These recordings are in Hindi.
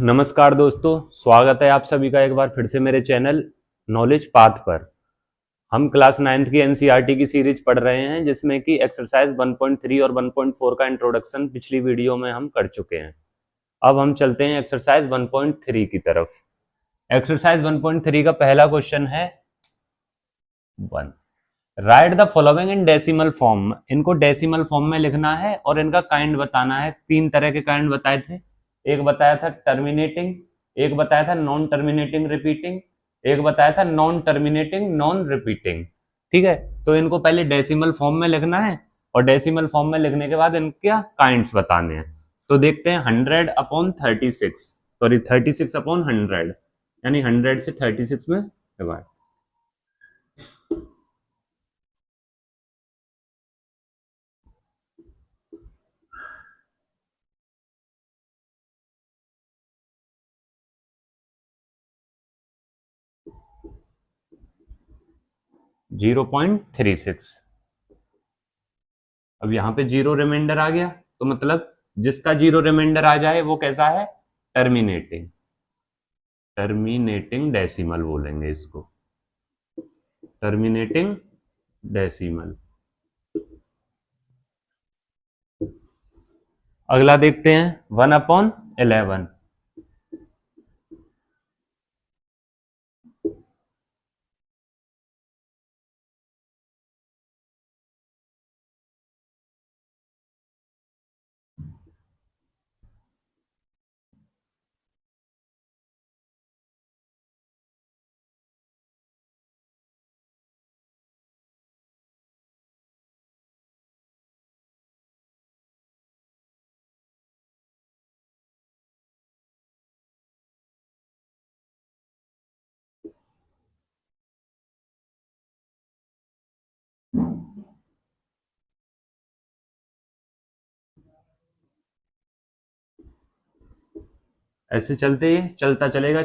नमस्कार दोस्तों, स्वागत है आप सभी का एक बार फिर से मेरे चैनल नॉलेज पाथ पर। हम क्लास 9th की एनसीईआरटी की सीरीज पढ़ रहे हैं, जिसमें कि एक्सरसाइज 1.3 और 1.4 का इंट्रोडक्शन पिछली वीडियो में हम कर चुके हैं। अब हम चलते हैं एक्सरसाइज 1.3 की तरफ। एक्सरसाइज 1.3 का पहला क्वेश्चन है 1, right the following in decimal form. इनको डेसिमल फॉर्म में लिखना है और इनका काइंड बताना है। 3 तरह के काइंड बताए थे। एक बताया था टर्मिनेटिंग, एक बताया था नॉन टर्मिनेटिंग रिपीटिंग, एक बताया था नॉन टर्मिनेटिंग नॉन रिपीटिंग। ठीक है, तो इनको पहले डेसिमल फॉर्म में लिखना है और डेसिमल फॉर्म में लिखने के बाद इनके काइंड्स बताने हैं। तो देखते हैं 100/36, सॉरी 36/100, यानी 100 से 36 में डिवाइड। 0.36। अब यहाँ पे जीरो रिमाइंडर आ गया, तो मतलब जिसका जीरो रिमाइंडर आ जाए वो कैसा है? टर्मिनेटिंग। टर्मिनेटिंग डेसिमल बोलेंगे इसको, टर्मिनेटिंग डेसिमल। अगला देखते हैं 1/11। ऐसे चलता चलेगा,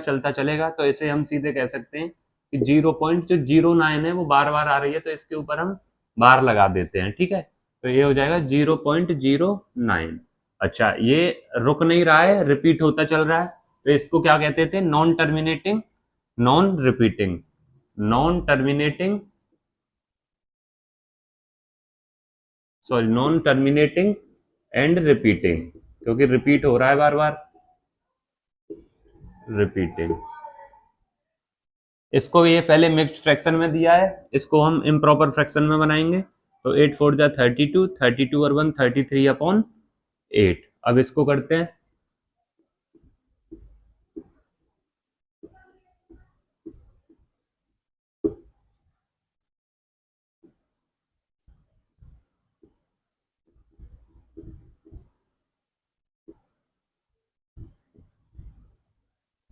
तो इसे हम सीधे कह सकते हैं कि 0.09 है वो बार बार आ रही है, तो इसके ऊपर हम बार लगा देते हैं। ठीक है, तो ये हो जाएगा 0.09। अच्छा, ये रुक नहीं रहा है, रिपीट होता चल रहा है, तो इसको क्या कहते थे? Non terminating non repeating. Non terminating, sorry non terminating and repeating, क्योंकि रिपीट हो रहा है बार बार। रिपीटिंग। इसको ये पहले मिक्स्ड फ्रैक्शन में दिया है, इसको हम इम्प्रॉपर फ्रैक्शन में बनाएंगे। तो 8 4 जा 32, 32 और 1 33/8। अब इसको करते हैं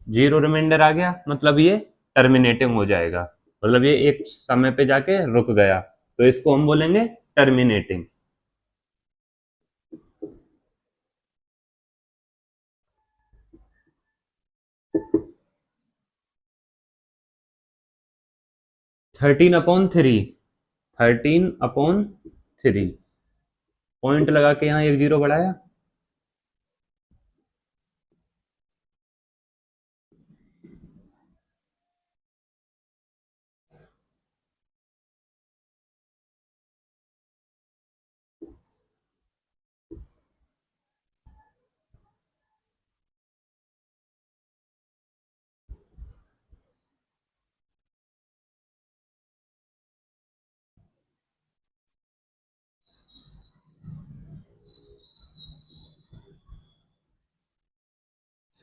0 रिमाइंडर आ गया, मतलब ये टर्मिनेटिंग हो जाएगा, मतलब ये एक समय पे जाके रुक गया, तो इसको हम बोलेंगे terminating. Thirteen upon three, 13/3, point लगा के यहाँ एक जीरो बढ़ाया।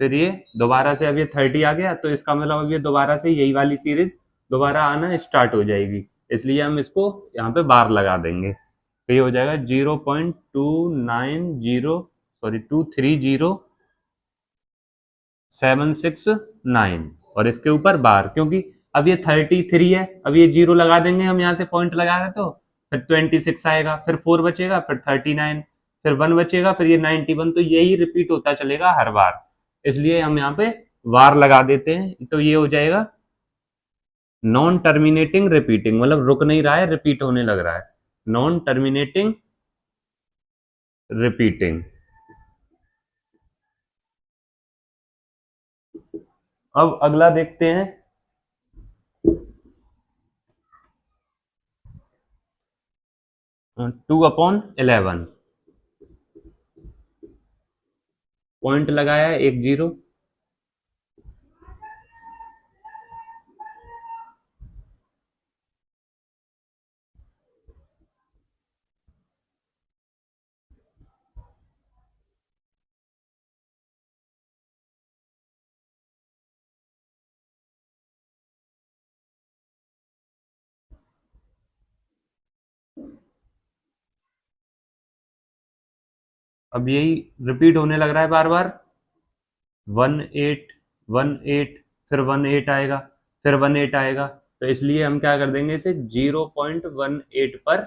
फिर ये दोबारा से, अब ये 30 आ गया, तो इसका मतलब अब ये दोबारा से यही वाली सीरीज दोबारा आना स्टार्ट हो जाएगी, इसलिए हम इसको यहाँ पे बार लगा देंगे। तो ये हो जाएगा 0.290, सॉरी 230,769, और इसके ऊपर बार, क्योंकि अब ये 33 है, अब ये जीरो लगा देंगे हम यहाँ से, पॉइंट लगा रहे, तो फिर 26 आएगा, फिर 4 बचेगा, फिर 39, फिर 1 बचेगा, फिर ये 91, तो यही रिपीट होता चलेगा हर बार, इसलिए हम यहाँ पे वार लगा देते हैं। तो ये हो जाएगा नॉन टर्मिनेटिंग रिपीटिंग, मतलब रुक नहीं रहा है, रिपीट होने लग रहा है। Non terminating repeating. अब अगला देखते हैं। 2/11 पॉइंट लगाया है, एक जीरो। अब यही रिपीट होने लग रहा है बार बार। 1818, फिर 18 आएगा, फिर 18 आएगा। तो इसलिए हम क्या कर देंगे, इसे 0.18 पर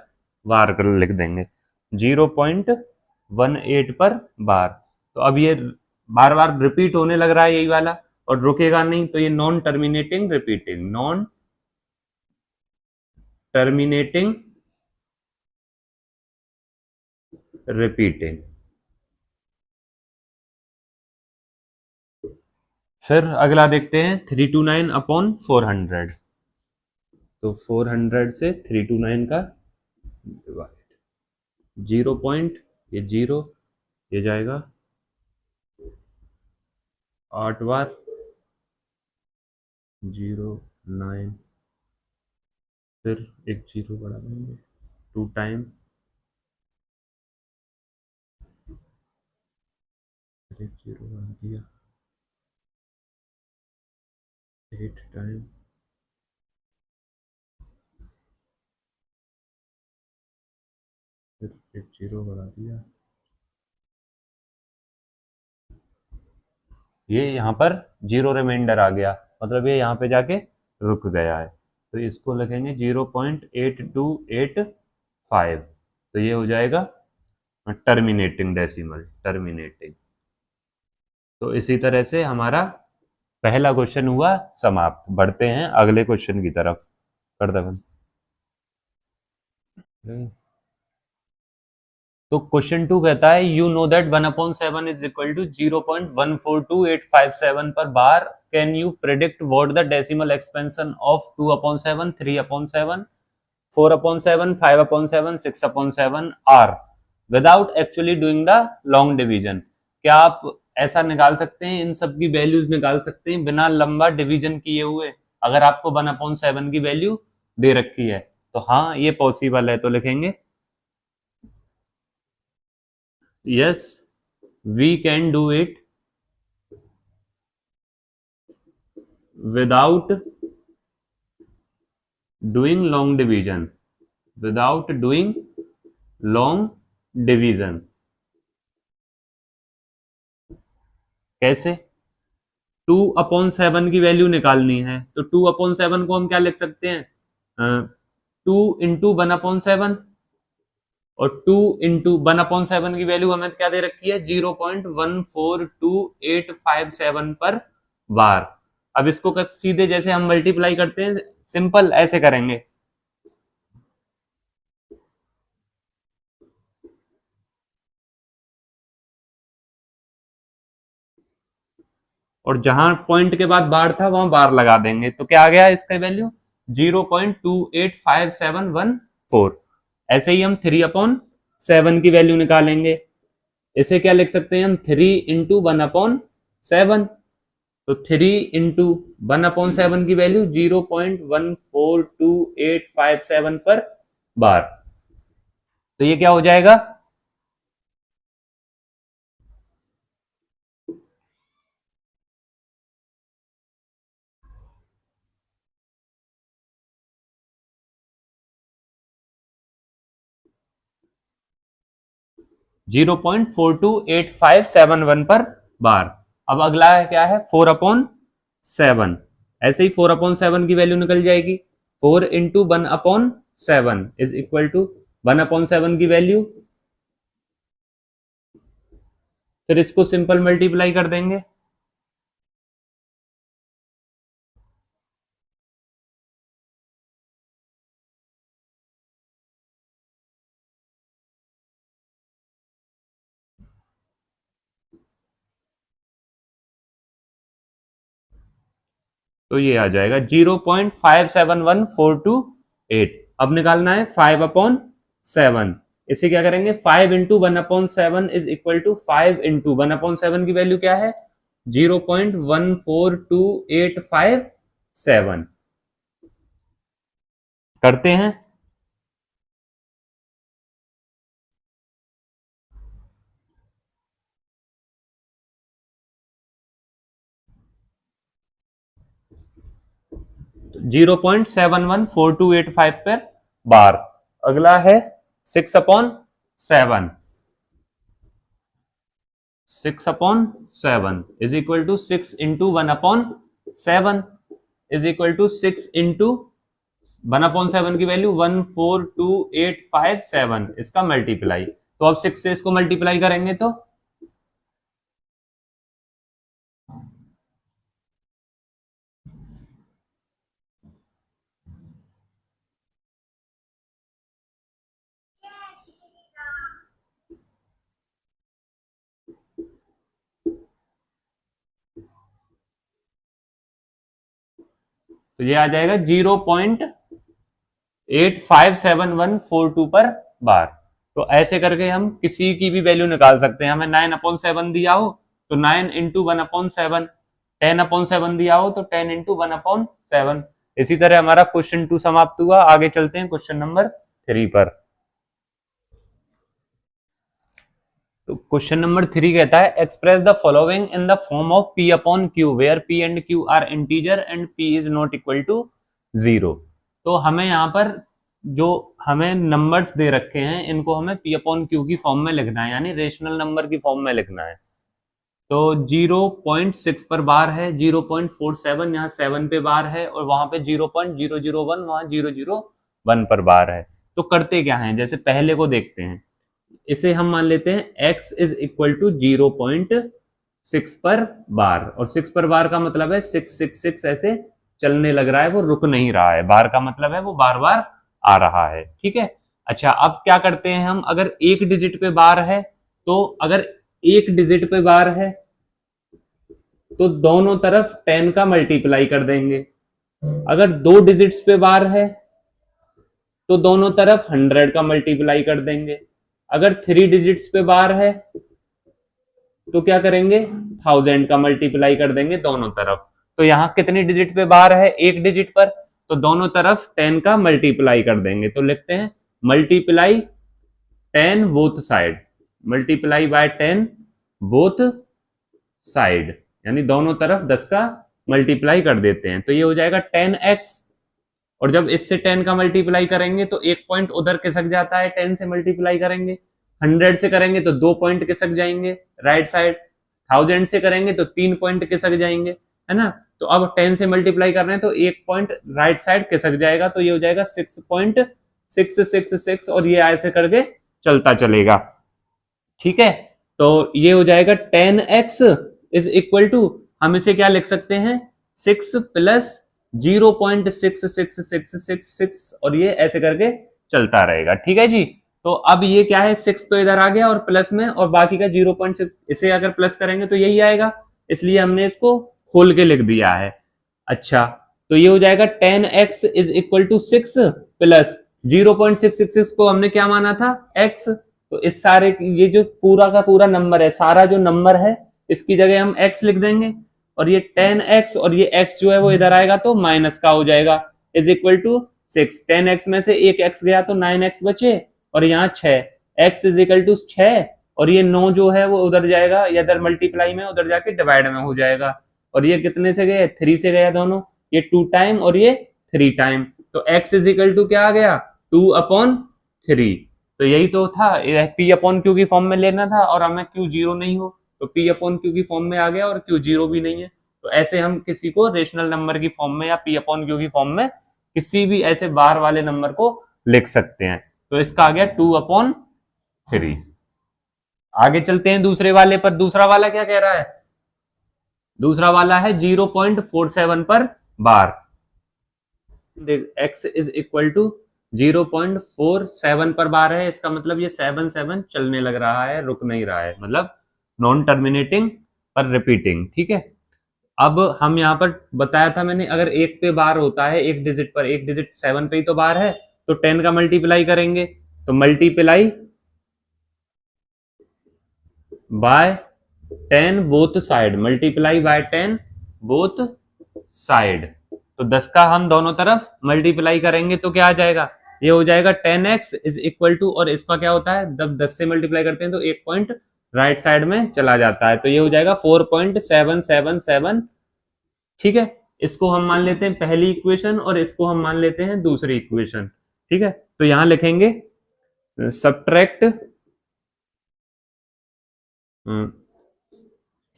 बार कर लिख देंगे, 0.18 पर बार। तो अब ये बार बार रिपीट होने लग रहा है यही वाला, और रुकेगा नहीं, तो ये non terminating repeating, non terminating repeating. फिर अगला देखते हैं 329/400। तो 400 से 329 का डिवाइड, 0 पॉइंट, ये जीरो, ये जाएगा 8 बार, 09, फिर एक जीरो बढ़ा देंगे, 2 टाइम, फिर एक जीरो बढ़ा दिया, 8 टाइम, फिर एक जीरो बढ़ा दिया। ये यहाँ पर जीरो रिमाइंडर आ गया, मतलब ये यहाँ पे जाके रुक गया है। तो इसको लिखेंगे 0.8285। तो ये हो जाएगा टर्मिनेटिंग डेसिमल, टर्मिनेटिंग। तो इसी तरह से हमारा पहला क्वेश्चन हुआ समाप्त। बढ़ते हैं अगले क्वेश्चन की तरफ। कर दबन। तो क्वेश्चन 2 कहता है you know that 1/7 is equal to 0.142857 पर bar. Can you predict what the decimal expansion of 2/7, 3/7, 4/7, 5/7, 6/7 are without actually doing the long division. क्या आप ऐसा निकाल सकते हैं, इन सब की वैल्यूज निकाल सकते हैं बिना लंबा डिवीजन किए हुए, अगर आपको 1/7 की वैल्यू दे रखी है? तो हाँ, ये पॉसिबल है। तो लिखेंगे yes, we can do it without doing long division, without doing long division. कैसे? 2/7 की वैल्यू निकालनी है, तो 2/7 को हम क्या लिख सकते हैं, 2 × 1/7, और 2 × 1/7 की वैल्यू हमें क्या दे रखी है, 0.142857 पर बार। अब इसको सीधे जैसे हम मल्टीप्लाई करते हैं, सिंपल ऐसे करेंगे। और जहां पॉइंट के बाद बार था वहां बार लगा देंगे, तो क्या आ गया इसका वैल्यू, 0.285714। ऐसे ही हम 3/7 की वैल्यू निकालेंगे। इसे क्या लिख सकते हैं हम, 3 × 1/7। तो 3 × 1/7 की वैल्यू 0.142857 पर बार। तो ये क्या हो जाएगा, 0.428571 पर बार। अब अगला है क्या है, 4/7। ऐसे ही 4/7 की वैल्यू निकल जाएगी, 4 × 1/7 इज इक्वल टू 1/7 की वैल्यू, फिर इसको सिंपल मल्टीप्लाई कर देंगे। तो ये आ जाएगा 0.571428। अब निकालना है 5/7। इसे क्या करेंगे, 5 into 1/7 is equal to 5 into 1/7 की वैल्यू क्या है, 0.14287। करते हैं। तो 0.714285 पर बार। अगला है 6/7। 6/7 is equal to 6 into 1/7 is equal to 6 into 1/7 की वैल्यू 14285 इसका मल्टीप्लाई। तो अब 6 से इसको मल्टीप्लाई करेंगे तो ये आ जाएगा 0.857142 पर बार। तो ऐसे करके हम किसी की भी वैल्यू निकाल सकते हैं। हमें 9/7 दिया हो तो 9 इंटू 1/7, 10/7 दिया हो तो 10 इंटू 1/7। इसी तरह हमारा क्वेश्चन 2 समाप्त हुआ। आगे चलते हैं क्वेश्चन नंबर 3 पर। तो क्वेश्चन नंबर 3 कहता है express the following in the form of p upon q where p and q are integer and p is not equal to 0। तो हमें यहाँ पर जो हमें नंबर्स दे रखे हैं इनको हमें p अपॉन q की फॉर्म में लिखना है, यानी रेशनल नंबर की फॉर्म में लिखना है। तो 0.6 पर बार है, 0.47 यहाँ 7 पे बार है और वहां पे 0.001 वहां 001 पर बार है। तो करते क्या है, जैसे पहले को देखते हैं। इसे हम मान लेते हैं x इज इक्वल टू 0.6 पर बार, और 6 पर बार का मतलब है 666 ऐसे चलने लग रहा है, वो रुक नहीं रहा है। बार का मतलब है वो बार बार आ रहा है। ठीक है। अच्छा, अब क्या करते हैं हम, अगर एक डिजिट पे बार है तो अगर एक डिजिट पे बार है तो दोनों तरफ 10 का मल्टीप्लाई कर देंगे। अगर दो डिजिट्स पे बार है तो दोनों तरफ 100 का मल्टीप्लाई कर देंगे। अगर 3 डिजिट्स पे बार है तो क्या करेंगे, 1000 का मल्टीप्लाई कर देंगे दोनों तरफ। तो यहाँ कितनी डिजिट पे बार है, एक डिजिट पर, तो दोनों तरफ 10 का मल्टीप्लाई कर देंगे। तो लिखते हैं multiply 10 both side, multiply by 10 both side, यानी दोनों तरफ 10 का मल्टीप्लाई कर देते हैं। तो ये हो जाएगा 10x, और जब इससे 10 का मल्टीप्लाई करेंगे तो एक पॉइंट उधर खिसक जाता है, 10 से मल्टीप्लाई करेंगे। 100 से करेंगे तो 2 पॉइंट खिसक जाएंगे राइट साइड। 1000 से करेंगे तो 3 पॉइंट खिसक जाएंगे, है ना। तो अब 10 से मल्टीप्लाई कर रहे हैं तो एक पॉइंट राइट साइड खिसक जाएगा। तो ये हो जाएगा 6.666 और ये ऐसे करके चलता चलेगा। ठीक है। तो ये हो जाएगा 10x इज इक्वल टू, हम इसे क्या लिख सकते हैं, 6 प्लस 0.66666 और ये ऐसे करके चलता रहेगा। ठीक है जी। तो अब ये क्या है, 6 तो इधर आ गया और प्लस में, और बाकी का 0.6, इसे अगर प्लस करेंगे तो यही आएगा, इसलिए हमने इसको खोल के लिख दिया है। अच्छा, तो ये हो जाएगा 10x is equal to 6 plus 0.666 को हमने क्या माना था, x। तो इस सारे, ये जो पूरा का पूरा नंबर है, सारा जो नंबर है इसकी जगह हम x लिख देंगे, और ये 10x और ये x जो है वो इधर आएगा तो माइनस का हो जाएगा, इज इक्वल टू 6। 10x में से एक x गया तो 9x बचे, और यहाँ 6, x इज इक्वल टू 6, और ये 9 जो है वो उधर जाएगा, इधर मल्टीप्लाई में, उधर जाके डिवाइड में हो जाएगा। और ये कितने से गए, 3 से गया दोनों, ये 2 टाइम और ये 3 टाइम। तो x इज इक्वल टू क्या आ गया, 2/3। तो यही तो था, p अपॉन क्यू की फॉर्म में लेना था, और हमें q 0 नहीं हो तो p अपॉन क्यू की फॉर्म में आ गया, और q 0 भी नहीं है। तो ऐसे हम किसी को रेशनल नंबर की फॉर्म में या p अपॉन क्यू की फॉर्म में किसी भी ऐसे बार वाले नंबर को लिख सकते हैं। तो इसका आ गया 2/3। आगे चलते हैं दूसरे वाले पर। दूसरा वाला क्या कह रहा है, दूसरा वाला है 0.47 पर बार। x इज इक्वल टू 0.47 पर बार है, इसका मतलब ये 7 चलने लग रहा है, रुक नहीं रहा है, मतलब नॉन टर्मिनेटिंग पर रिपीटिंग। ठीक है। अब हम यहाँ पर बताया था मैंने, अगर एक पे बार होता है एक डिजिट पर, एक डिजिट 7 पे ही तो बार है, तो 10 का मल्टीप्लाई करेंगे, तो multiply by 10 both side, multiply by 10 both side. तो 10 का हम दोनों तरफ मल्टीप्लाई करेंगे तो क्या आ जाएगा, ये हो जाएगा 10x इज इक्वल टू, और इसका क्या होता है, जब 10 से मल्टीप्लाई करते हैं तो एक पॉइंट राइट साइड में चला जाता है, तो ये हो जाएगा 4.777। ठीक है, इसको हम मान लेते हैं पहली इक्वेशन और इसको हम मान लेते हैं दूसरी इक्वेशन। ठीक है, तो यहां लिखेंगे सब्ट्रैक्ट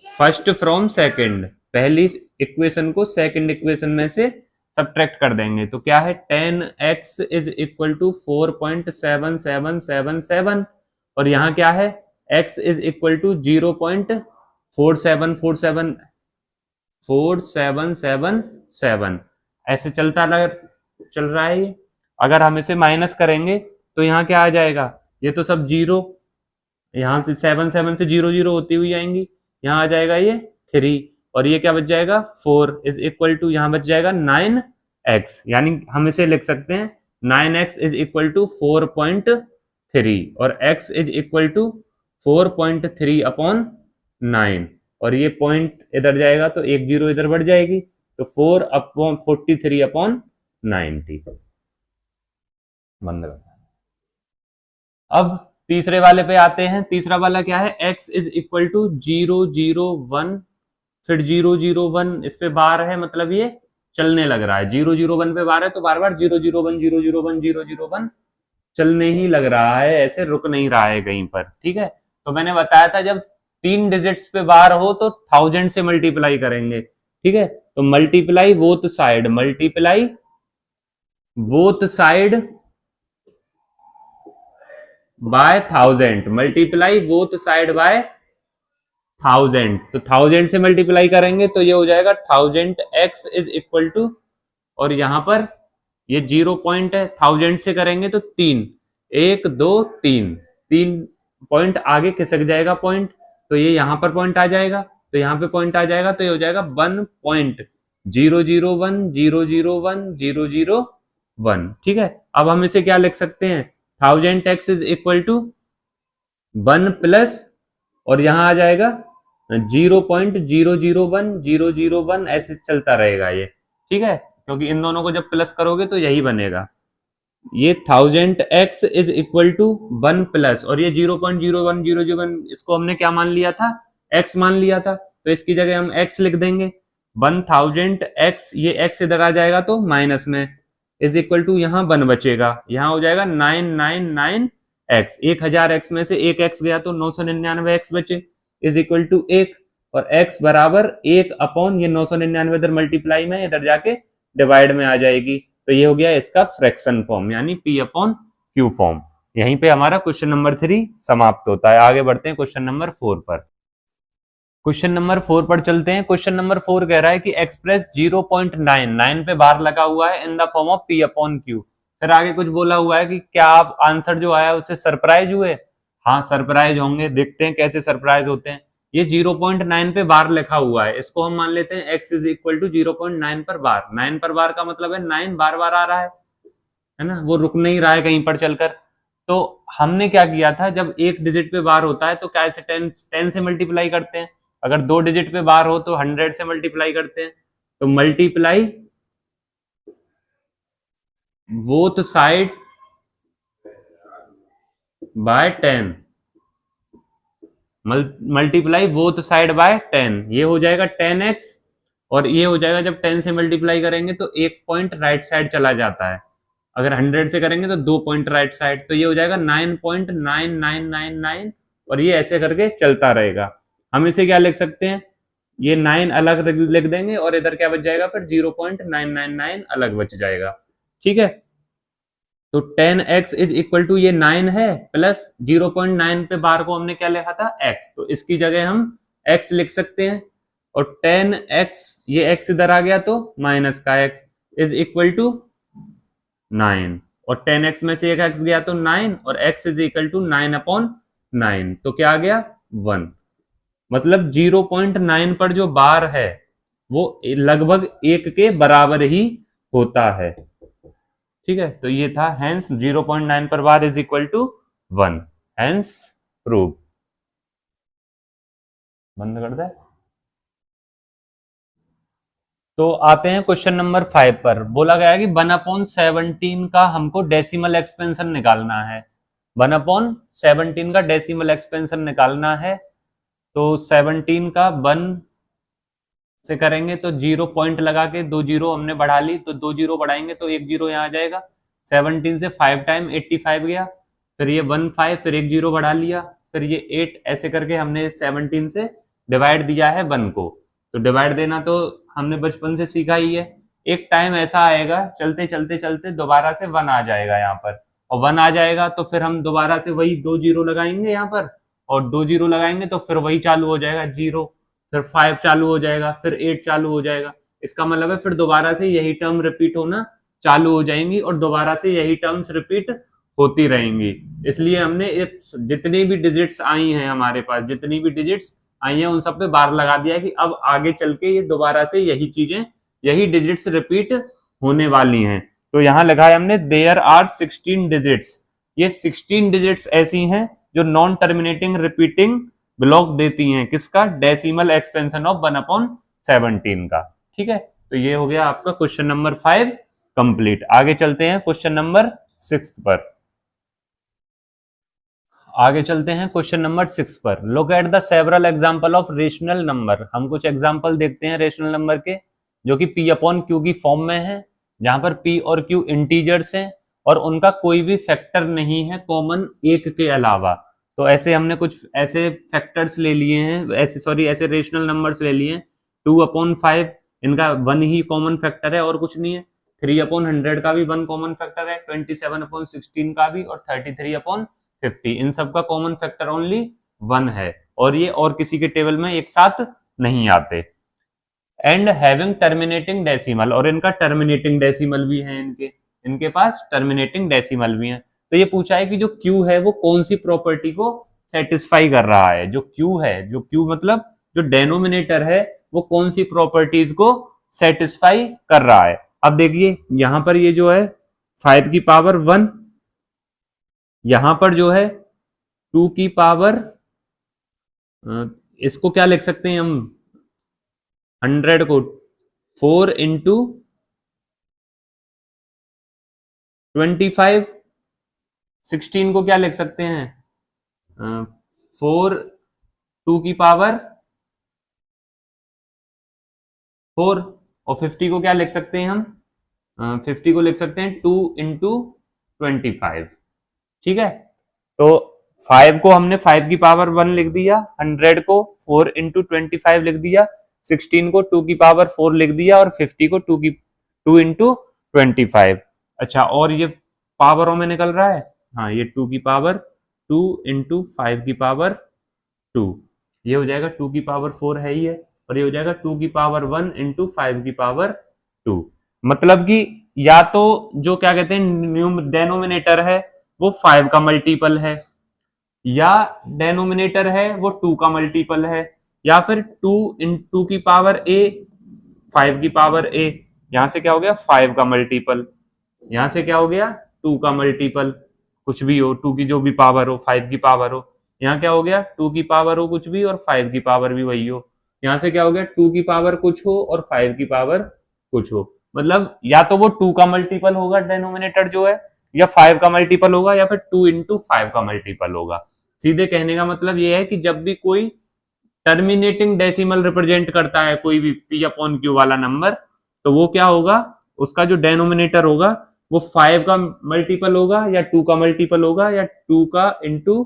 फर्स्ट फ्रॉम सेकंड, पहली इक्वेशन को सेकंड इक्वेशन में से सब्ट्रैक्ट कर देंगे, तो क्या है 10x इज इक्वल टू 4.7777, और यहाँ क्या है x इज इक्वल टू 0.4777 ऐसे चल रहा है। अगर हम इसे माइनस करेंगे तो यहाँ क्या आ जाएगा, ये तो सब जीरो, यहाँ से 7 से 0 0 होती हुई आएंगी, यहाँ आ जाएगा ये 3, और ये क्या बच जाएगा 4 इज इक्वल टू, यहाँ बच जाएगा 9x, यानी हम इसे लिख सकते हैं 9x इज इक्वल टू 4.3 और x is equal to 4.3 upon 9, और ये पॉइंट इधर जाएगा तो एक जीरो इधर बढ़ जाएगी, तो 4/43 अपॉन 90। बंद कर। अब तीसरे वाले पे आते हैं। तीसरा वाला क्या है, x इज इक्वल टू 001, फिर 001, इस पे बार है, मतलब ये चलने लग रहा है, 001 पे बार है तो बार बार 001 001 001 चलने ही लग रहा है, ऐसे रुक नहीं रहा है कहीं पर। ठीक है, तो मैंने बताया था जब 3 डिजिट्स पे बार हो तो 1000 से मल्टीप्लाई करेंगे। ठीक है, तो multiply both side, multiply both side by 1000, multiply both side by 1000, तो 1000 से मल्टीप्लाई करेंगे तो ये हो जाएगा 1000x इज इक्वल टू, और यहां पर ये 0 पॉइंट है, 1000 से करेंगे तो 3, 1 2 3 पॉइंट आगे खिसक जाएगा पॉइंट, तो ये यहां पर पॉइंट आ जाएगा, तो यहाँ पे पॉइंट आ जाएगा, तो ये हो जाएगा 1.001 ठीक है, अब हम इसे क्या लिख सकते हैं, 1000x is equal to 1 plus, और यहां आ जाएगा 0.001001 ऐसे चलता रहेगा ये। ठीक है, क्योंकि इन दोनों को जब प्लस करोगे तो यही बनेगा, ये 1000x is equal to 1 plus, और ये 0.01001 इसको हमने क्या मान लिया था, x मान लिया था, तो इसकी जगह हम x लिख देंगे। 1000x, ये x इधर आ जाएगा तो माइनस में, इज इक्वल टू यहाँ 1 बचेगा, यहाँ हो जाएगा 999x, 1000x में से एक x गया तो 999x बचे, इज इक्वल टू 1, और x बराबर 1 अपॉन ये 999 इधर मल्टीप्लाई में, इधर जाके डिवाइड में आ जाएगी, तो ये हो गया इसका फ्रैक्शन फॉर्म, यानी p अपॉन q फॉर्म। यहीं पे हमारा क्वेश्चन नंबर 3 समाप्त होता है। आगे बढ़ते हैं क्वेश्चन नंबर 4 पर। क्वेश्चन नंबर 4 पर चलते हैं। क्वेश्चन नंबर 4 कह रहा है कि एक्सप्रेस 0.99 पे बार लगा हुआ है इन the form of p upon q। फिर आगे कुछ बोला हुआ है कि क्या आप आंसर जो आया उससे सरप्राइज हुए। हाँ, सरप्राइज होंगे, देखते हैं कैसे सरप्राइज होते हैं। ये 0.9 पे बार लिखा हुआ है, इसको हम मान लेते हैं x इज इक्वल टू 0.9 पर बार। 9 पर बार का मतलब है 9 बार बार आ रहा है ना, वो रुक नहीं रहा है कहीं पर चलकर। तो हमने क्या किया था, जब एक डिजिट पे बार होता है तो क्या ऐसे 10 से मल्टीप्लाई करते हैं, अगर 2 डिजिट पे बार हो तो 100 से मल्टीप्लाई करते हैं, तो multiply both side by 10, multiply both side by 10, ये हो जाएगा 10x, और ये हो जाएगा जब 10 से मल्टीप्लाई करेंगे तो एक पॉइंट राइट साइड चला जाता है, अगर 100 से करेंगे तो 2 पॉइंट राइट साइड, तो ये हो जाएगा 9.9999, और ये ऐसे करके चलता रहेगा। हम इसे क्या लिख सकते हैं, ये 9 अलग लिख देंगे और इधर क्या बच जाएगा, फिर 0.999 अलग बच जाएगा। ठीक है, तो 10x इज इक्वल टू ये 9 है प्लस 0.9 पे बार को हमने क्या लिखा था x, तो इसकी जगह हम x लिख सकते हैं, और 10x, ये x इधर आ गया तो माइनस का x इज इक्वल टू 9, और 10x में से एक x गया तो 9, और x is equal to 9 upon 9, तो क्या आ गया 1। मतलब 0.9 पर जो बार है वो लगभग 1 के बराबर ही होता है। ठीक है, तो ये था हेंस 0.9 पर bar is equal to 1, hence prove. बंद कर दे। तो आते हैं क्वेश्चन नंबर 5 पर। बोला गया है कि 1/17 का हमको डेसिमल एक्सपेंशन निकालना है। 1/17 का डेसिमल एक्सपेंशन निकालना है। तो 17 का 1 से करेंगे तो 0 पॉइंट लगा के 2 जीरो हमने बढ़ा ली, तो 2 जीरो बढ़ाएंगे तो 1 जीरो यहाँ आ जाएगा। 17 से 5 टाइम 85 गया, फिर ये 1 5, फिर 1 जीरो बढ़ा लिया, फिर ये 8, ऐसे करके हमने 17 से डिवाइड दिया है 1 को। तो डिवाइड देना तो हमने बचपन से सीखा ही है। एक टाइम ऐसा आएगा चलते चलते चलते दोबारा से 1 आ जाएगा यहाँ पर, और 1 आ जाएगा तो फिर हम दोबारा से वही 2 जीरो लगाएंगे यहाँ पर, और 2 जीरो लगाएंगे तो फिर वही चालू हो जाएगा 0, फिर 5 चालू हो जाएगा, फिर 8 चालू हो जाएगा। इसका मतलब है फिर दोबारा से यही टर्म रिपीट होना चालू हो जाएंगी और दोबारा से यही टर्म्स रिपीट होती रहेंगी। इसलिए हमने जितनी भी डिजिट्स आई हैं हमारे पास, जितनी भी डिजिट्स आई हैं उन सब पे बार लगा दिया कि अब आगे चल के ये दोबारा से यही चीजें, यही डिजिट्स रिपीट होने वाली हैं। तो यहाँ लिखा है हमने देयर आर 16 डिजिट्स। ये 16 डिजिट्स ऐसी हैं जो नॉन टर्मिनेटिंग रिपीटिंग ब्लॉक देती हैं किसका, डेसिमल एक्सपेंशन ऑफ 1/17 का। ठीक है, तो ये हो गया आपका क्वेश्चन नंबर 5 कंप्लीट। आगे चलते हैं क्वेश्चन नंबर 6 पर। आगे चलते हैं क्वेश्चन नंबर 6 पर। Look at the several example of rational number. हम कुछ एग्जांपल देखते हैं रेशनल नंबर के जो कि p अपॉन क्यू की फॉर्म में है, जहां पर p और q इंटीजर्स हैं और उनका कोई भी फैक्टर नहीं है कॉमन 1 के अलावा। तो ऐसे हमने कुछ ऐसे फैक्टर्स ले लिए हैं, ऐसे रेशनल नंबर्स ले लिए हैं। 2/5 इनका 1 ही कॉमन फैक्टर है और कुछ नहीं है। 3/100 का भी 1 कॉमन फैक्टर है, 27/16 का भी, और 33/50 इन सब का कॉमन फैक्टर ओनली 1 है, और ये और किसी के टेबल में एक साथ नहीं आते। एंड हैविंग टर्मिनेटिंग डेसिमल, और इनका टर्मिनेटिंग डेसिमल भी है, इनके पास टर्मिनेटिंग डेसिमल भी है। तो ये पूछा है कि जो Q है वो कौन सी प्रॉपर्टी को सेटिस्फाई कर रहा है। जो Q है, जो Q मतलब जो डेनोमिनेटर है, वो कौन सी प्रॉपर्टीज को सेटिस्फाई कर रहा है। अब देखिए यहां पर ये जो है 5 की पावर 1, यहां पर जो है 2 की पावर, इसको क्या लिख सकते हैं हम, 100 को 4 इंटू 25, 16 को क्या लिख सकते हैं, 4 2 की पावर 4, और 50 को क्या लिख सकते हैं हम, 50 को लिख सकते हैं 2 इंटू 25। ठीक है, तो 5 को हमने 5 की पावर 1 लिख दिया, 100 को 4 इंटू 25 लिख दिया, 16 को 2 की पावर 4 लिख दिया, और 50 को 2 इंटू 25। अच्छा, और ये पावरों में निकल रहा है, हाँ ये 2 की पावर 2 इंटू 5 की पावर 2, ये हो जाएगा 2 की पावर 4 है ही है, और ये हो जाएगा 2 की पावर 1 इंटू 5 की पावर 2। मतलब कि या तो जो क्या कहते हैं डेनोमिनेटर है वो 5 का मल्टीपल है, या डेनोमिनेटर है वो 2 का मल्टीपल है, या फिर 2 इन 2 की पावर a 5 की पावर a, यहां से क्या हो गया 5 का मल्टीपल, यहां से क्या हो गया 2 का मल्टीपल, कुछ भी हो 2 की जो भी पावर हो, 5 की पावर हो, यहाँ क्या हो गया 2 की पावर हो कुछ भी और 5 की पावर भी वही हो, यहाँ से क्या हो गया 2 की पावर कुछ हो और 5 की पावर कुछ हो। मतलब या तो वो 2 का मल्टीपल होगा डेनोमिनेटर जो है, या 5 का मल्टीपल होगा, या फिर 2 इंटू 5 का मल्टीपल होगा। सीधे कहने का मतलब ये है कि जब भी कोई टर्मिनेटिंग डेसिमल रिप्रेजेंट करता है कोई भी p अपॉन q वाला नंबर, तो वो क्या होगा, उसका जो डेनोमिनेटर होगा वो 5 का मल्टीपल होगा, या 2 का मल्टीपल होगा, या 2 का इंटू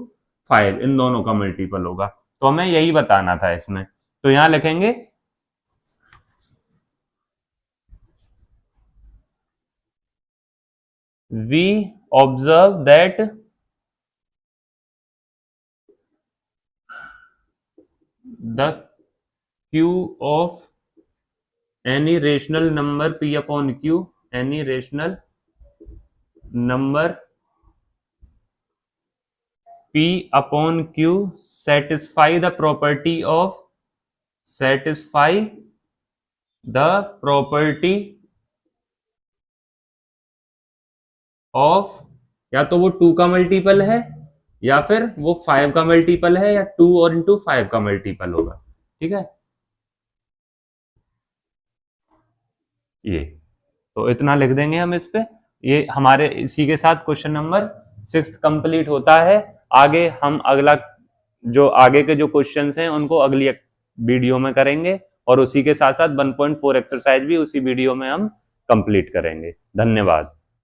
5, इन दोनों का मल्टीपल होगा। तो हमें यही बताना था इसमें। तो यहां लिखेंगे we observe that the q of any rational number p upon q, any rational number p upon q satisfy the property of, satisfy the property of, या तो वो 2 का मल्टीपल है या फिर वो 5 का मल्टीपल है या 2 और इंटू 5 का मल्टीपल होगा। ठीक है, ये तो इतना लिख देंगे हम इस पे। ये हमारे इसी के साथ क्वेश्चन नंबर 6 कंप्लीट होता है। आगे हम अगला जो आगे के जो क्वेश्चंस हैं उनको अगली वीडियो में करेंगे, और उसी के साथ साथ 1.4 एक्सरसाइज भी उसी वीडियो में हम कंप्लीट करेंगे। धन्यवाद।